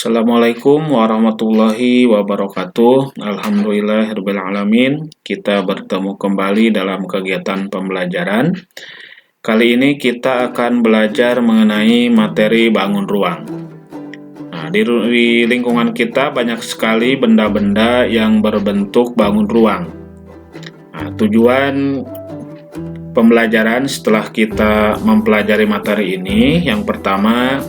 Assalamualaikum warahmatullahi wabarakatuh. Alhamdulillahirrabbilalamin. Kita bertemu kembali dalam kegiatan pembelajaran. Kali ini kita akan belajar mengenai materi bangun ruang. Nah, di lingkungan kita banyak sekali benda-benda yang berbentuk bangun ruang. Nah, tujuan pembelajaran setelah kita mempelajari materi ini, yang pertama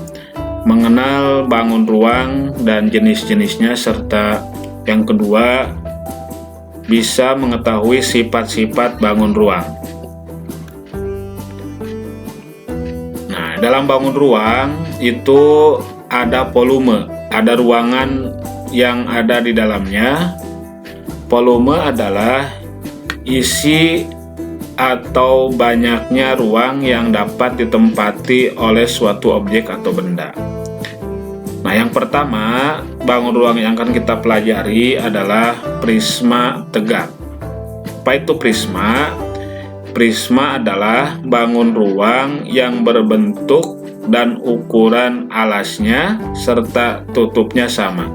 mengenal bangun ruang dan jenis-jenisnya, serta yang kedua bisa mengetahui sifat-sifat bangun ruang. Nah, dalam bangun ruang itu ada volume, ada ruangan yang ada di dalamnya. Volume adalah isi atau banyaknya ruang yang dapat ditempati oleh suatu objek atau benda. Nah, yang pertama, bangun ruang yang akan kita pelajari adalah prisma tegak. Apa itu prisma? Prisma adalah bangun ruang yang berbentuk dan ukuran alasnya serta tutupnya sama.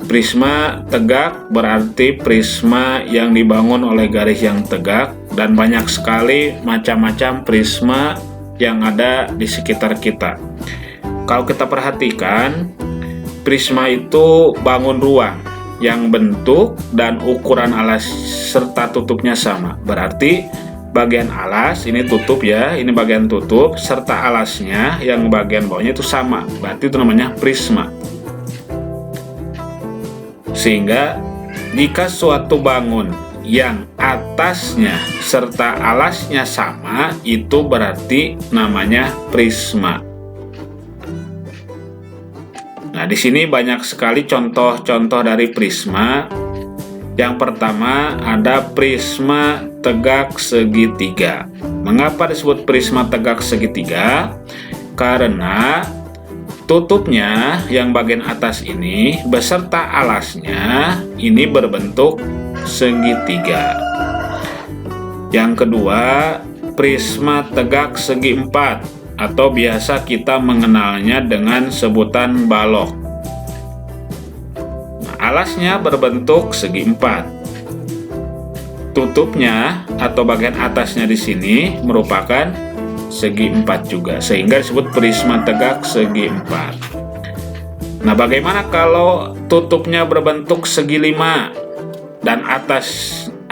Prisma tegak berarti prisma yang dibangun oleh garis yang tegak, dan banyak sekali macam-macam prisma yang ada di sekitar kita. Kalau kita perhatikan, prisma itu bangun ruang yang bentuk dan ukuran alas serta tutupnya sama. Berarti bagian alas ini tutup ya, ini bagian tutup, serta alasnya yang bagian bawahnya itu sama. Berarti itu namanya prisma. Sehingga jika suatu bangun yang atasnya serta alasnya sama, itu berarti namanya prisma. Nah, di sini banyak sekali contoh-contoh dari prisma. Yang pertama ada prisma tegak segitiga. Mengapa disebut prisma tegak segitiga? Karena tutupnya yang bagian atas ini beserta alasnya ini berbentuk segitiga. Yang kedua, prisma tegak segi empat, atau biasa kita mengenalnya dengan sebutan balok. Nah, alasnya berbentuk segi empat. Tutupnya atau bagian atasnya di sini merupakan segi empat juga, sehingga disebut prisma tegak segi empat. Nah, bagaimana kalau tutupnya berbentuk segi lima dan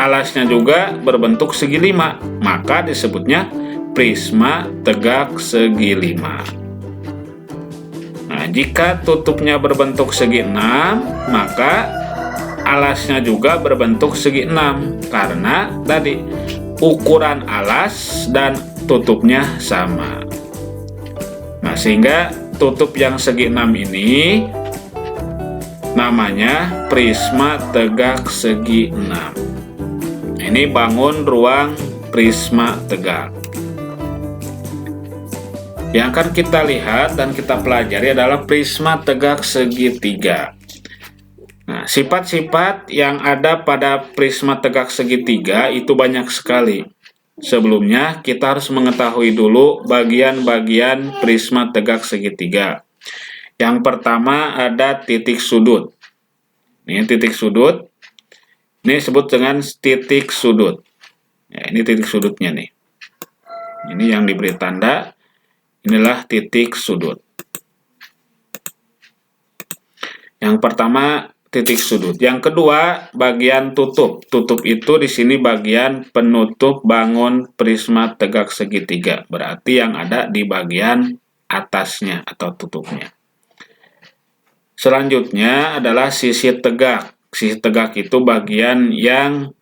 alasnya juga berbentuk segi lima? Maka disebutnya prisma tegak segi lima. Nah, jika tutupnya berbentuk segi enam, maka alasnya juga berbentuk segi enam, karena tadi ukuran alas dan tutupnya sama. Nah, sehingga tutup yang segi 6 ini namanya prisma tegak segi 6. Ini bangun ruang prisma tegak. Yang akan kita lihat dan kita pelajari adalah prisma tegak segitiga. Nah, sifat-sifat yang ada pada prisma tegak segitiga itu banyak sekali. Sebelumnya, kita harus mengetahui dulu bagian-bagian prisma tegak segitiga. Yang pertama ada titik sudut. Ini titik sudut. Ini disebut dengan titik sudut. Ya, ini titik sudutnya nih. Ini yang diberi tanda. Inilah titik sudut. Yang pertama titik sudut. Yang kedua, bagian tutup. Tutup itu di sini bagian penutup bangun prisma tegak segitiga. Berarti yang ada di bagian atasnya atau tutupnya. Selanjutnya adalah sisi tegak. Sisi tegak itu bagian yang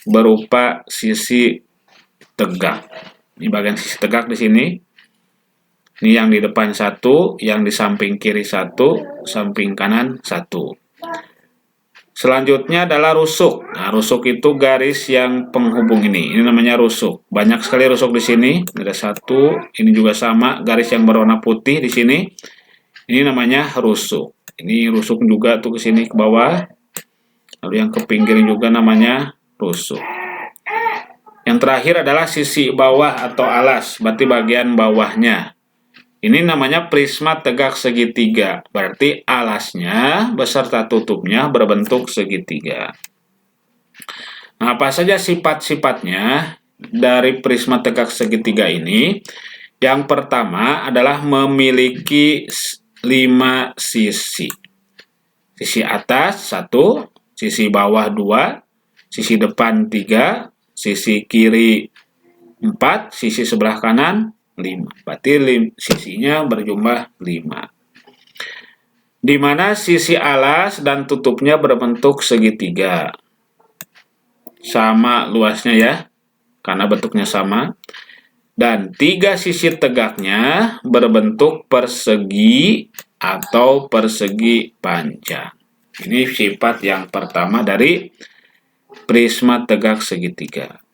berupa sisi tegak. Ini bagian sisi tegak di sini. Ini yang di depan satu, yang di samping kiri satu, samping kanan satu. Selanjutnya adalah rusuk. Nah, rusuk itu garis yang penghubung ini. Ini namanya rusuk. Banyak sekali rusuk di sini. Ada satu. Ini juga sama, garis yang berwarna putih di sini. Ini namanya rusuk. Ini rusuk juga tuh ke sini ke bawah. Lalu yang ke pinggir juga namanya rusuk. Yang terakhir adalah sisi bawah atau alas, berarti bagian bawahnya. Ini namanya prisma tegak segitiga. Berarti alasnya beserta tutupnya berbentuk segitiga. Nah, apa saja sifat-sifatnya dari prisma tegak segitiga ini? Yang pertama adalah memiliki 5 sisi. Sisi atas 1, sisi bawah 2, sisi depan 3, sisi kiri 4, sisi sebelah kanan 5. Berarti sisinya berjumlah 5. Di mana sisi alas dan tutupnya berbentuk segitiga. Sama luasnya ya, karena bentuknya sama. Dan 3 sisi tegaknya berbentuk persegi atau persegi panjang. Ini sifat yang pertama dari prisma tegak segitiga.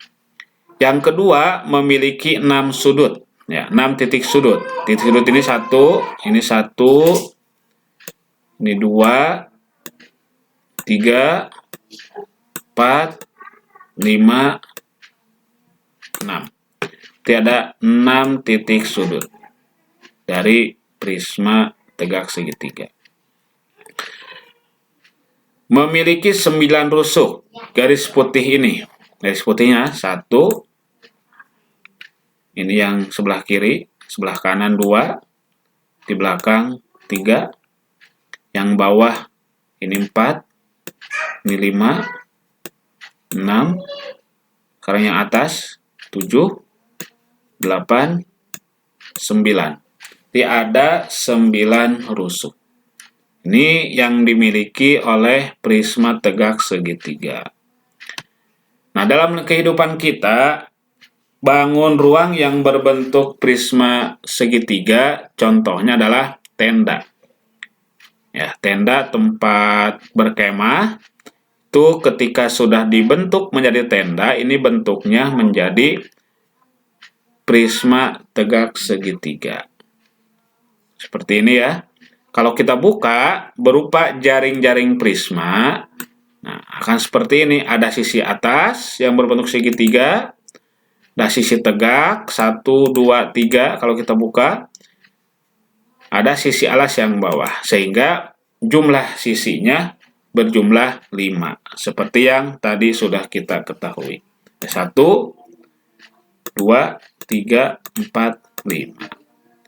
Yang kedua, memiliki 6 sudut. Ya, 6 titik sudut. Titik sudut ini 1, ini 1, ini 2, 3, 4, 5, 6. Ada 6 titik sudut dari prisma tegak segitiga. Memiliki 9 rusuk garis putih ini. Garis putihnya 1, ini yang sebelah kiri, sebelah kanan 2, di belakang 3, yang bawah ini 4, ini 5, 6, sekarang yang atas 7, 8, 9. Jadi ada 9 rusuk. Ini yang dimiliki oleh prisma tegak segitiga. Nah, dalam kehidupan kita, bangun ruang yang berbentuk prisma segitiga, contohnya adalah tenda. Ya, tenda tempat berkemah. Itu ketika sudah dibentuk menjadi tenda, ini bentuknya menjadi prisma tegak segitiga. Seperti ini ya. Kalau kita buka, berupa jaring-jaring prisma. Nah, akan seperti ini. Ada sisi atas yang berbentuk segitiga. Ada sisi tegak, 1, 2, 3. Kalau kita buka, ada sisi alas yang bawah. Sehingga jumlah sisinya berjumlah 5, seperti yang tadi sudah kita ketahui. 1, 2, 3, 4, 5.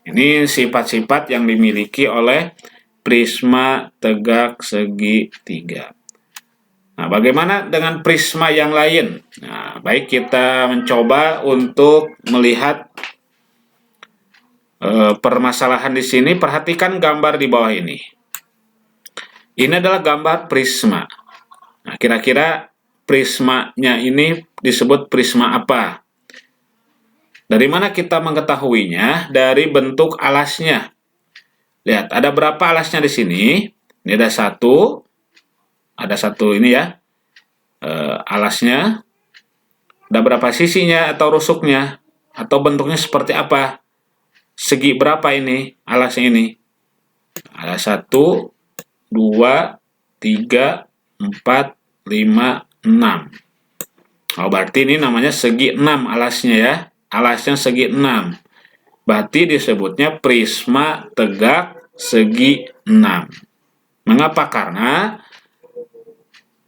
Ini sifat-sifat yang dimiliki oleh prisma tegak segitiga. Nah, bagaimana dengan prisma yang lain? Nah, baik kita mencoba untuk melihat permasalahan di sini. Perhatikan gambar di bawah ini. Ini adalah gambar prisma. Nah, kira-kira prismanya ini disebut prisma apa? Dari mana kita mengetahuinya? Dari bentuk alasnya. Lihat, ada berapa alasnya di sini? Ini ada 1. Ada 1 ini ya. Alasnya. Ada berapa sisinya atau rusuknya? Atau bentuknya seperti apa? Segi berapa ini alasnya ini? Ada 1, 2, 3, 4, 5, 6. Oh, berarti ini namanya segi 6 alasnya ya. Alasnya segi 6. Berarti disebutnya prisma tegak segi 6. Mengapa? Karena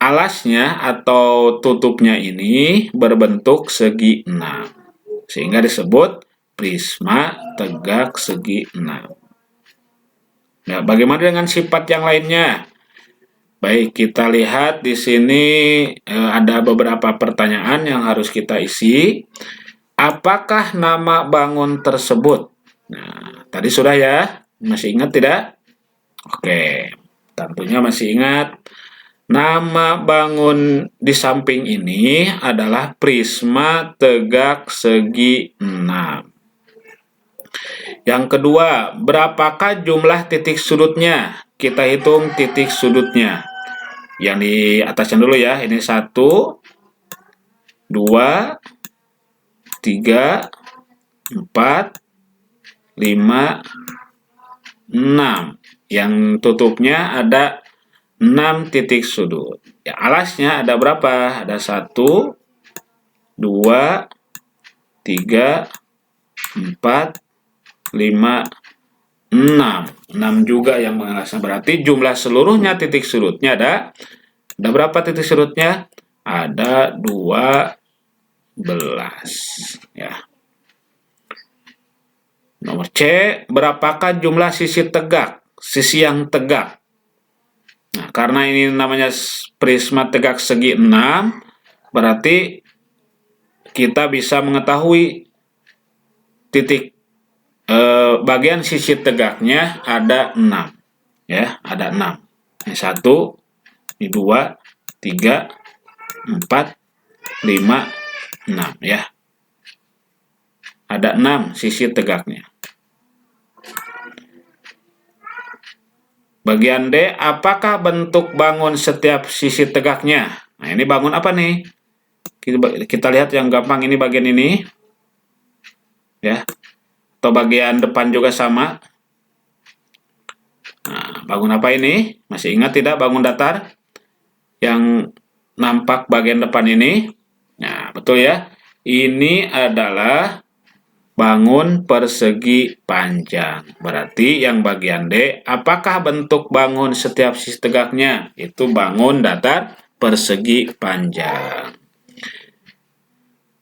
alasnya atau tutupnya ini berbentuk segi 6. Sehingga disebut prisma tegak segi 6. Nah, bagaimana dengan sifat yang lainnya? Baik, kita lihat di sini ada beberapa pertanyaan yang harus kita isi. Apakah nama bangun tersebut? Nah, tadi sudah ya. Masih ingat tidak? Oke, tentunya masih ingat. Nama bangun di samping ini adalah prisma tegak segi 6. Yang kedua, berapakah jumlah titik sudutnya? Kita hitung titik sudutnya. Yang di atasnya dulu ya. Ini 1, 2, 3, 4, 5, 6. Yang tutupnya ada 6 titik sudut. Ya, alasnya ada berapa? Ada 1, 2, 3, 4, 5, 6 juga yang mengalasnya. Berarti jumlah seluruhnya titik sudutnya ada berapa titik sudutnya? Ada 12 ya. Nomor C, berapakah jumlah sisi tegak? Sisi yang tegak. Nah, karena ini namanya prisma tegak segi 6, berarti kita bisa mengetahui titik bagian sisi tegaknya ada 6. Ya, ada 6. Ini 1, ini 2, 3, 4, 5, 6 ya. Ada 6 sisi tegaknya. Bagian D, apakah bentuk bangun setiap sisi tegaknya? Nah, ini bangun apa nih? Kita lihat yang gampang, ini bagian ini. Ya. Atau bagian depan juga sama. Nah, bangun apa ini? Masih ingat tidak bangun datar? Yang nampak bagian depan ini? Nah, betul ya. Ini adalah bangun persegi panjang. Berarti yang bagian D, apakah bentuk bangun setiap sisi tegaknya? Itu bangun datar persegi panjang.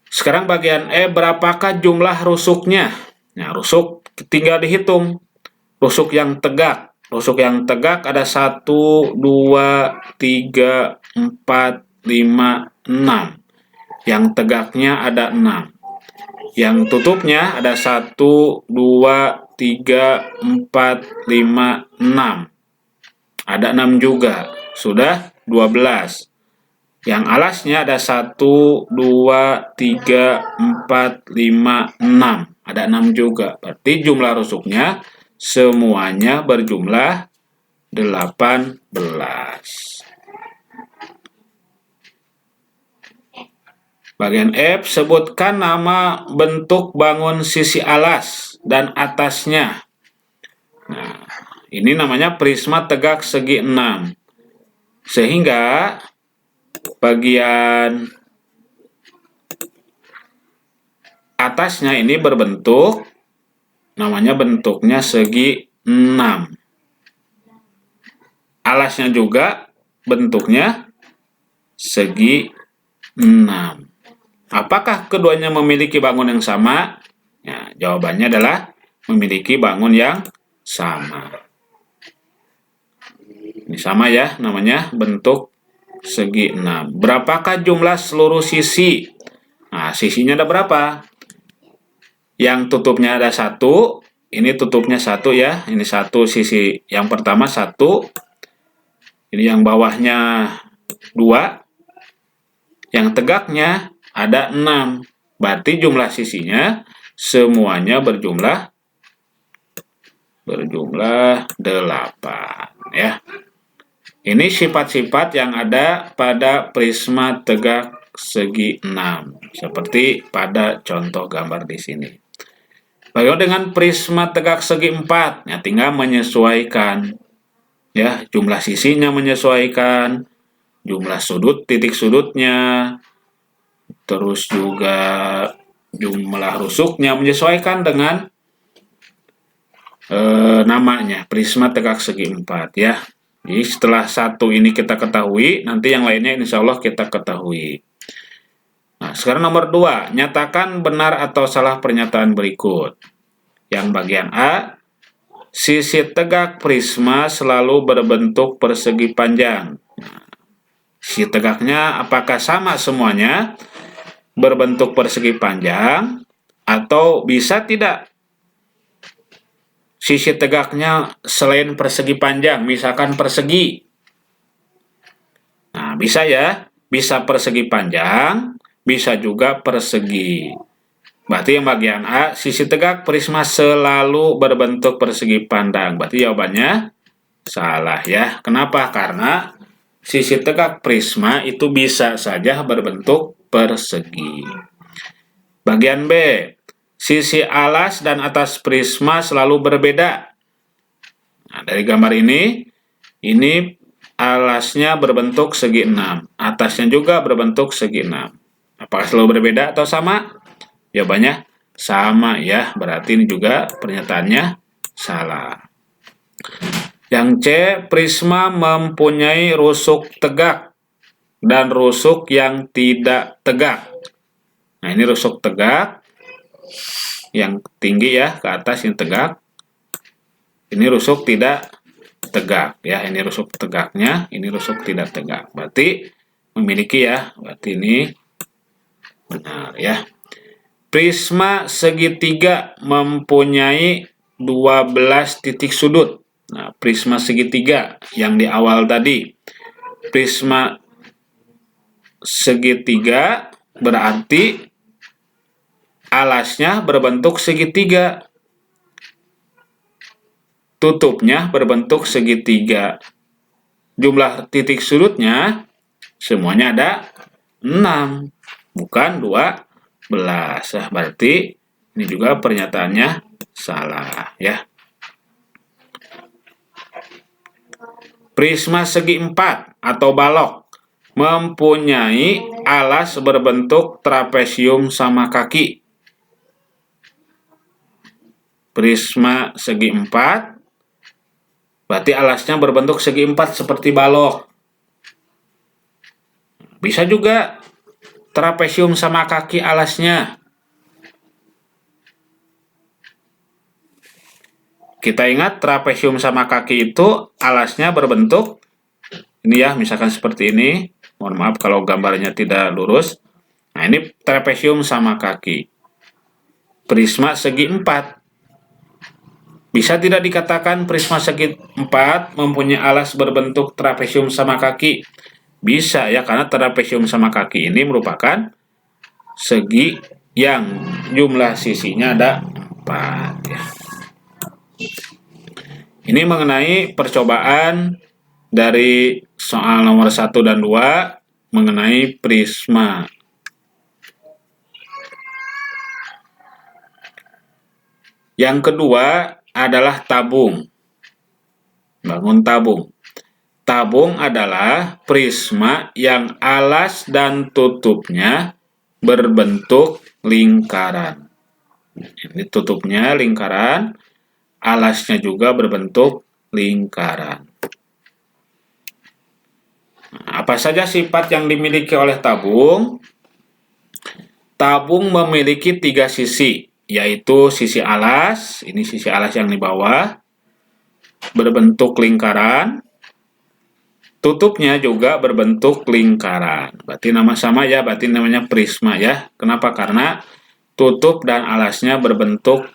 Sekarang bagian E, berapakah jumlah rusuknya? Nah, rusuk tinggal dihitung. Rusuk yang tegak. Rusuk yang tegak ada 1, 2, 3, 4, 5, 6. Yang tegaknya ada 6. Yang tutupnya ada 1, 2, 3, 4, 5, 6. Ada 6 juga. Sudah 12. Yang alasnya ada 1, 2, 3, 4, 5, 6. Ada 6 juga. Berarti jumlah rusuknya semuanya berjumlah 18. Bagian F, sebutkan nama bentuk bangun sisi alas dan atasnya. Nah, ini namanya prisma tegak segi 6. Sehingga bagian atasnya ini berbentuk, namanya bentuknya segi 6. Alasnya juga bentuknya segi 6. Apakah keduanya memiliki bangun yang sama? Ya, jawabannya adalah memiliki bangun yang sama. Ini sama ya, namanya bentuk segi 6. Berapakah jumlah seluruh sisi? Nah, sisinya ada berapa? Yang tutupnya ada 1, ini tutupnya 1 ya. Ini 1 sisi yang pertama 1. Ini yang bawahnya 2. Yang tegaknya ada 6. Berarti jumlah sisinya semuanya berjumlah 8 ya. Ini sifat-sifat yang ada pada prisma tegak segi 6 seperti pada contoh gambar di sini. Bagaimana dengan prisma tegak segi 4? Ya, tinggal menyesuaikan ya, jumlah sisinya menyesuaikan, jumlah sudut, titik sudutnya, terus juga jumlah rusuknya menyesuaikan dengan namanya prisma tegak segi 4 ya. Jadi setelah satu ini kita ketahui, nanti yang lainnya insya Allah kita ketahui. Nah, sekarang nomor 2, nyatakan benar atau salah pernyataan berikut. Yang bagian A, sisi tegak prisma selalu berbentuk persegi panjang. Nah, sisi tegaknya apakah sama semuanya berbentuk persegi panjang, atau bisa tidak sisi tegaknya selain persegi panjang, misalkan persegi? Nah, bisa ya, bisa persegi panjang, bisa juga persegi. Berarti yang bagian A, sisi tegak prisma selalu berbentuk persegi pandang. Berarti jawabannya salah ya. Kenapa? Karena sisi tegak prisma itu bisa saja berbentuk persegi. Bagian B, sisi alas dan atas prisma selalu berbeda. Nah, dari gambar ini alasnya berbentuk segi 6, atasnya juga berbentuk segi 6. Apakah selalu berbeda atau sama? Jawabannya sama ya, berarti ini juga pernyataannya salah. Yang C, prisma mempunyai rusuk tegak dan rusuk yang tidak tegak. Nah, ini rusuk tegak yang tinggi ya, ke atas yang tegak. Ini rusuk tidak tegak ya, ini rusuk tegaknya, ini rusuk tidak tegak. Berarti memiliki ya, berarti ini benar ya. Prisma segitiga mempunyai 12 titik sudut. Nah, prisma segitiga yang di awal tadi. Prisma segitiga berarti alasnya berbentuk segitiga. Tutupnya berbentuk segitiga. Jumlah titik sudutnya semuanya ada 6, bukan 12. Nah, berarti ini juga pernyataannya salah ya. Prisma segi empat atau balok mempunyai alas berbentuk trapesium sama kaki. Prisma segi empat berarti alasnya berbentuk segi empat seperti balok. Bisa juga trapesium sama kaki alasnya. Kita ingat trapesium sama kaki itu alasnya berbentuk ini ya, misalkan seperti ini. Mohon maaf kalau gambarnya tidak lurus. Nah, ini trapesium sama kaki. Prisma segi empat. Bisa tidak dikatakan prisma segi empat mempunyai alas berbentuk trapesium sama kaki? Bisa ya, karena trapesium sama kaki ini merupakan segi yang jumlah sisinya ada 4 ya. Ini mengenai percobaan dari soal nomor 1 dan 2 mengenai prisma. Yang kedua adalah tabung. Bangun tabung. Tabung adalah prisma yang alas dan tutupnya berbentuk lingkaran. Ini tutupnya lingkaran, alasnya juga berbentuk lingkaran. Nah, apa saja sifat yang dimiliki oleh tabung? Tabung memiliki 3 sisi, yaitu sisi alas, ini sisi alas yang di bawah, berbentuk lingkaran. Tutupnya juga berbentuk lingkaran. Berarti nama sama ya, berarti namanya prisma ya. Kenapa? Karena tutup dan alasnya berbentuk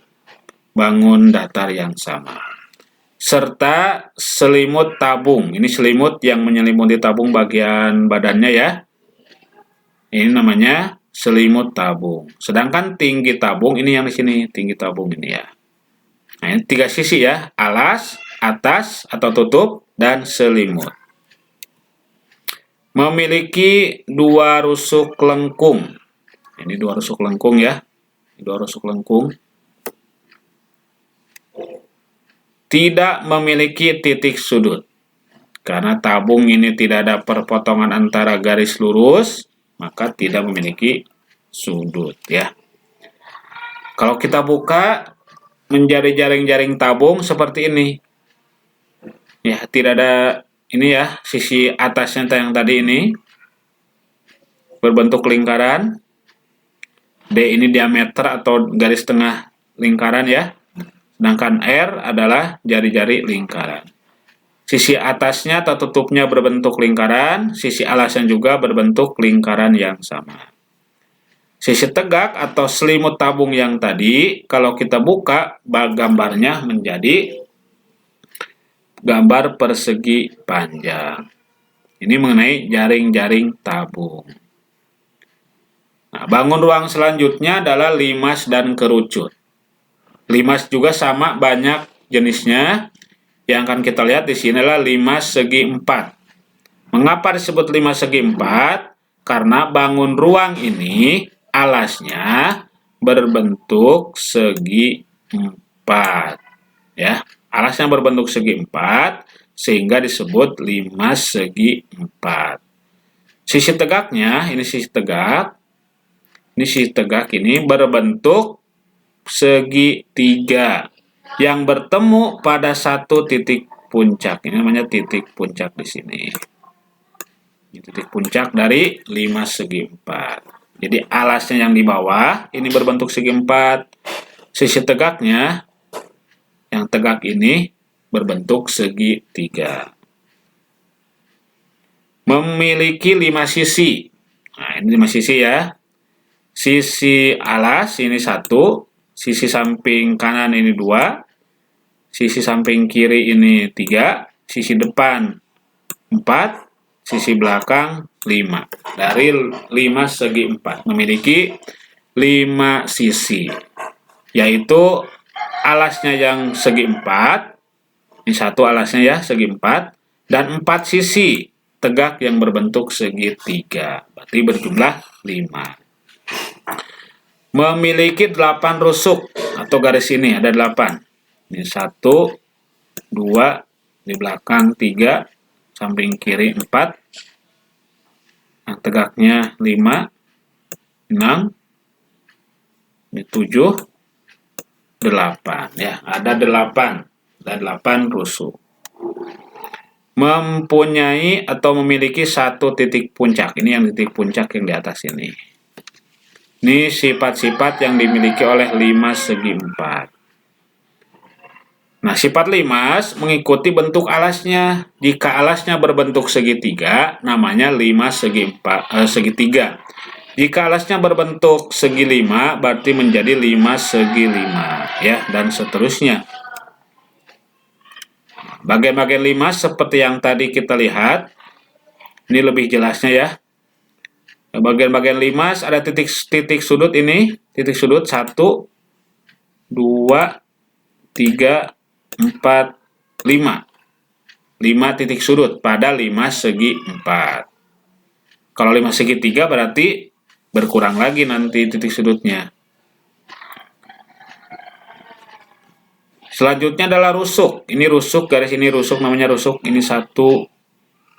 bangun datar yang sama. Serta selimut tabung. Ini selimut yang menyelimuti tabung bagian badannya ya. Ini namanya selimut tabung. Sedangkan tinggi tabung ini yang di sini, tinggi tabung ini ya. Nah, ini 3 sisi ya, alas, atas atau tutup, dan selimut. Memiliki 2 rusuk lengkung. Ini 2 rusuk lengkung ya. 2 rusuk lengkung. Tidak memiliki titik sudut. Karena tabung ini tidak ada perpotongan antara garis lurus, maka tidak memiliki sudut ya. Kalau kita buka menjadi jaring-jaring tabung seperti ini. Ya, tidak ada ini ya, sisi atasnya yang tadi ini berbentuk lingkaran. D ini diameter atau garis tengah lingkaran ya. Sedangkan R adalah jari-jari lingkaran. Sisi atasnya atau tutupnya berbentuk lingkaran, sisi alasnya juga berbentuk lingkaran yang sama. Sisi tegak atau selimut tabung yang tadi, kalau kita buka, gambarnya menjadi gambar persegi panjang. Ini mengenai jaring-jaring tabung. Nah, bangun ruang selanjutnya adalah limas dan kerucut. Limas juga sama banyak jenisnya. Yang akan kita lihat di sini adalah limas segi 4. Mengapa disebut limas segi 4? Karena bangun ruang ini alasnya berbentuk segi 4. Ya, alasnya berbentuk segi 4 sehingga disebut limas segi 4. Sisi tegaknya, ini sisi tegak. Ini sisi tegak ini berbentuk segi 3. yang bertemu pada satu titik puncak. Ini namanya titik puncak di sini. Ini titik puncak dari 5 segi 4. Jadi alasnya yang di bawah ini berbentuk segi 4. Sisi tegaknya yang tegak ini berbentuk segi 3. Memiliki 5 sisi. Nah, ini 5 sisi ya. Sisi alas ini 1, sisi samping kanan ini 2, sisi samping kiri ini 3, sisi depan 4, sisi belakang 5. Dari 5 segi 4 memiliki 5 sisi. Yaitu alasnya yang segi 4, ini 1 alasnya ya segi 4, dan 4 sisi tegak yang berbentuk segi 3. Berarti berjumlah 5. Memiliki 8 rusuk atau garis ini ada 8. Ini 1, 2, di belakang 3, samping kiri 4, nah, tegaknya 5, 6, ini 7, 8 ya, ada 8 rusuk. Mempunyai atau memiliki satu titik puncak. Ini yang titik puncak yang di atas ini. Ini sifat-sifat yang dimiliki oleh 5 segi 4. Nah, sifat limas mengikuti bentuk alasnya. Jika alasnya berbentuk segitiga, namanya 5 segi 4, segitiga. Jika alasnya berbentuk segi 5, berarti menjadi 5 segi 5 ya, dan seterusnya. Bagian-bagian limas seperti yang tadi kita lihat, ini lebih jelasnya ya. Bagian-bagian limas ada titik sudut ini, titik sudut 1, 2, 3, 4, 5. 5 titik sudut pada 5 segi 4. Kalau 5 segi 3 berarti berkurang lagi nanti titik sudutnya. Selanjutnya adalah rusuk. Ini rusuk, garis ini rusuk, namanya rusuk. Ini 1,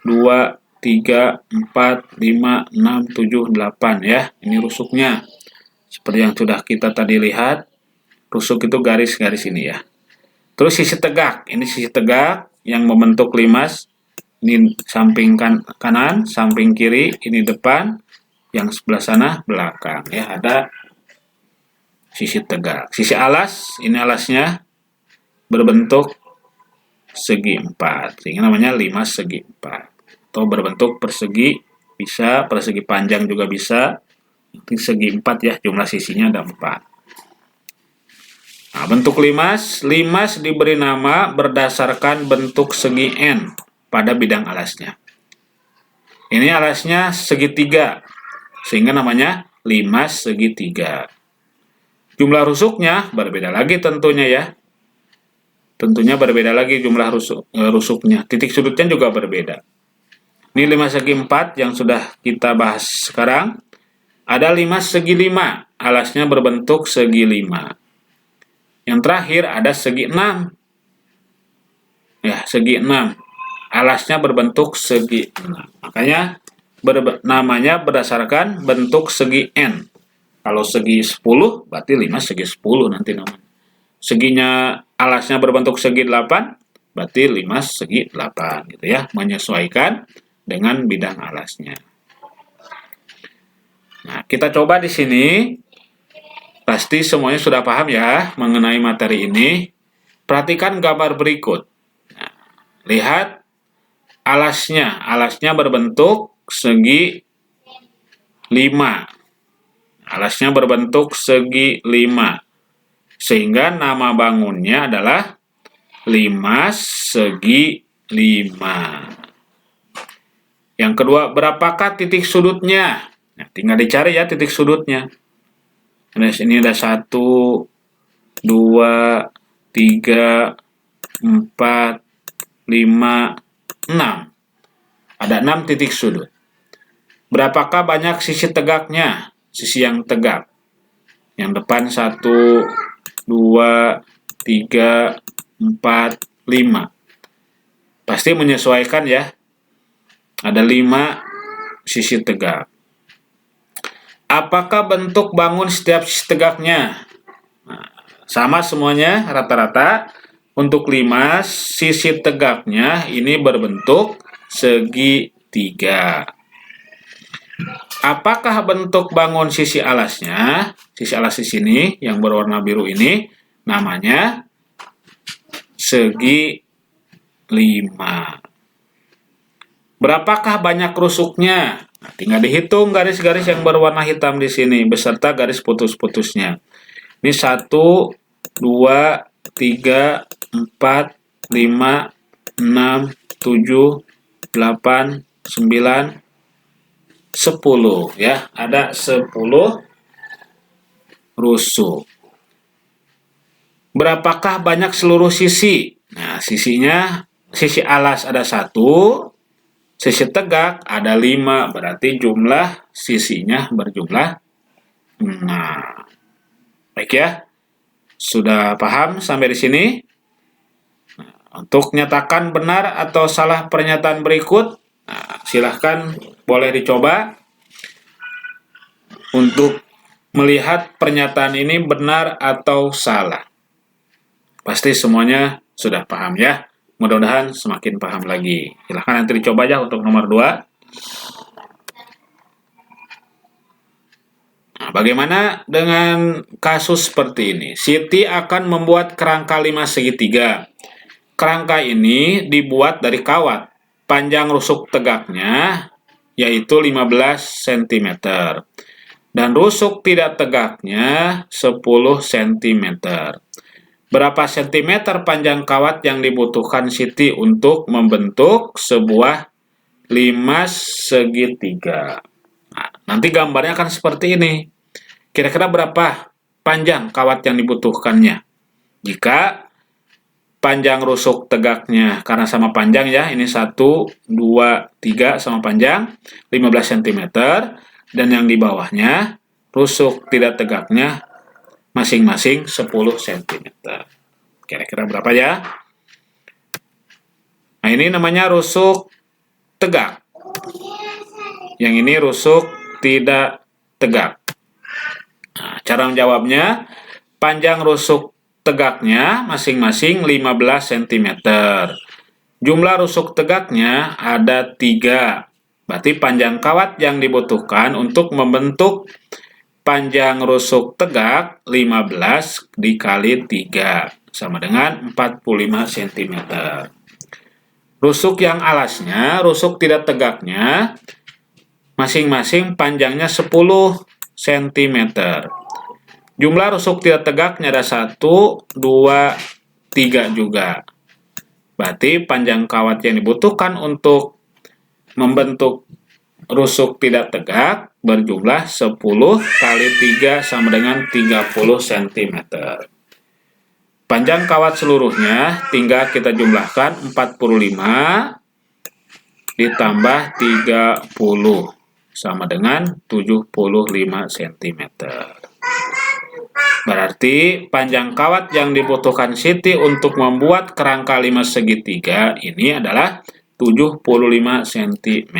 2, 3, 4, 5, 6, 7, 8 ya. Ini rusuknya. Seperti yang sudah kita tadi lihat, rusuk itu garis-garis ini ya. Terus sisi tegak. Ini sisi tegak yang membentuk limas. Ini samping kanan, samping kiri, ini depan, yang sebelah sana belakang ya. Ada sisi tegak. Sisi alas, ini alasnya berbentuk segi 4, sehingga namanya 5 segi 4. Atau berbentuk persegi bisa, persegi panjang juga bisa. Segi 4 ya, jumlah sisinya ada 4. Nah, bentuk limas diberi nama berdasarkan bentuk segi N pada bidang alasnya. Ini alasnya segitiga, sehingga namanya limas segitiga. Jumlah rusuknya berbeda lagi tentunya ya. Tentunya berbeda lagi jumlah rusuknya. Titik sudutnya juga berbeda. Ini 5 segi 4 yang sudah kita bahas sekarang. Ada 5 segi 5. Alasnya berbentuk segi 5. Yang terakhir ada segi 6. Ya, segi 6. Alasnya berbentuk segi 6. Makanya namanya berdasarkan bentuk segi N. Kalau segi 10 berarti 5 segi 10 nanti namanya. Seginya alasnya berbentuk segi 8, berarti 5 segi 8 gitu ya, menyesuaikan dengan bidang alasnya. Nah, kita coba di sini. Pasti semuanya sudah paham ya mengenai materi ini. Perhatikan gambar berikut. Nah, lihat alasnya berbentuk segi 5. Alasnya berbentuk segi 5. Sehingga nama bangunnya adalah 5 segi 5. Yang kedua, berapakah titik sudutnya? Nah, tinggal dicari ya titik sudutnya. Ini ada 1, 2, 3, 4, 5, 6. Ada 6 titik sudut. Berapakah banyak sisi tegaknya? Sisi yang tegak. Yang depan 1, 2, 3, 4, 5. Pasti menyesuaikan ya. Ada 5 sisi tegak. Apakah bentuk bangun setiap sisi tegaknya? Nah, sama semuanya rata-rata. Untuk 5, sisi tegaknya ini berbentuk segitiga. Apakah bentuk bangun sisi alasnya? Sisi alas di sini yang berwarna biru ini namanya segi 5. Berapakah banyak rusuknya? Nah, tinggal dihitung garis-garis yang berwarna hitam di sini beserta garis putus-putusnya. Ini 1, 2, 3, 4, 5, 6, 7, 8, 9, 10 ya. Ada 10 rusuk. Berapakah banyak seluruh sisi? Nah, sisi alas ada 1, sisi tegak ada 5, berarti jumlah sisinya berjumlah 6. Baik ya, sudah paham sampai di sini? Nah, untuk nyatakan benar atau salah pernyataan berikut, nah, silahkan boleh dicoba untuk melihat pernyataan ini benar atau salah. Pasti semuanya sudah paham ya. Mudah-mudahan semakin paham lagi. Silahkan nanti dicoba aja untuk nomor 2. Nah, bagaimana dengan kasus seperti ini? Siti akan membuat kerangka 5 segitiga. Kerangka ini dibuat dari kawat. Panjang rusuk tegaknya yaitu 15 cm. Dan rusuk tidak tegaknya 10 cm. Berapa sentimeter panjang kawat yang dibutuhkan Siti untuk membentuk sebuah 5 segitiga? Nah, nanti gambarnya akan seperti ini. Kira-kira berapa panjang kawat yang dibutuhkannya? Jika panjang rusuk tegaknya, karena sama panjang ya, ini 1, 2, 3 sama panjang, 15 cm. Dan yang di bawahnya, rusuk tidak tegaknya, masing-masing 10 cm. Kira-kira berapa ya? Nah, ini namanya rusuk tegak. Yang ini rusuk tidak tegak. Nah, cara menjawabnya, panjang rusuk tegaknya masing-masing 15 cm. Jumlah rusuk tegaknya ada 3. Berarti panjang kawat yang dibutuhkan untuk membentuk panjang rusuk tegak 15 dikali 3 sama dengan 45 cm. Rusuk yang alasnya, rusuk tidak tegaknya, masing-masing panjangnya 10 cm. Jumlah rusuk tidak tegaknya ada 1, 2, 3 juga. Berarti panjang kawat yang dibutuhkan untuk membentuk rusuk tidak tegak berjumlah 10 kali 3 sama dengan 30 cm. Panjang kawat seluruhnya tinggal kita jumlahkan 45 ditambah 30 sama dengan 75 cm. Berarti panjang kawat yang dibutuhkan Siti untuk membuat kerangka 5 segitiga ini adalah 75 cm.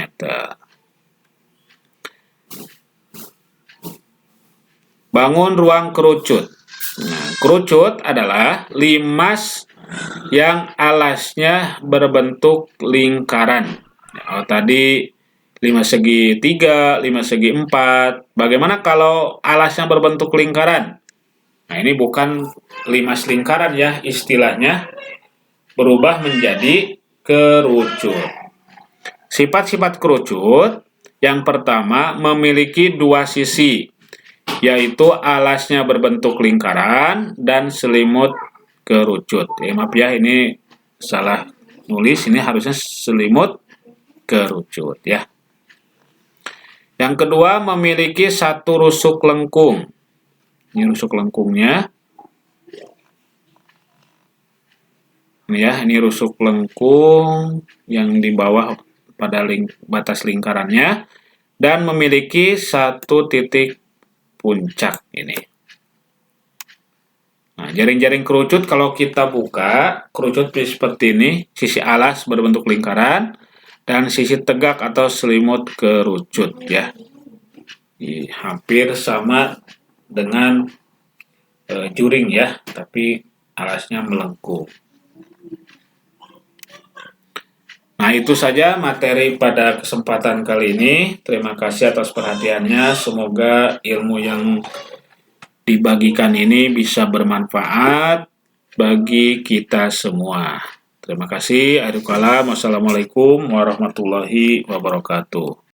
Bangun ruang kerucut. Nah, kerucut adalah limas yang alasnya berbentuk lingkaran. Oh, tadi 5 segi 3, 5 segi 4. Bagaimana kalau alasnya berbentuk lingkaran? Nah, ini bukan limas lingkaran ya, istilahnya berubah menjadi kerucut. Sifat-sifat kerucut, yang pertama memiliki 2 sisi, yaitu alasnya berbentuk lingkaran dan selimut kerucut. Maaf ya, ini salah nulis, ini harusnya selimut kerucut ya. Yang kedua memiliki 1 rusuk lengkung. Ini rusuk lengkungnya. Ini ya, ini rusuk lengkung yang di bawah pada batas lingkarannya dan memiliki 1 titik puncak ini. Nah, jaring-jaring kerucut kalau kita buka, kerucut seperti ini, sisi alas berbentuk lingkaran dan sisi tegak atau selimut kerucut ya. Hampir sama dengan juring ya, tapi alasnya melengkung. Nah, itu saja materi pada kesempatan kali ini. Terima kasih atas perhatiannya. Semoga ilmu yang dibagikan ini bisa bermanfaat bagi kita semua. Terima kasih. Wassalamualaikum warahmatullahi wabarakatuh.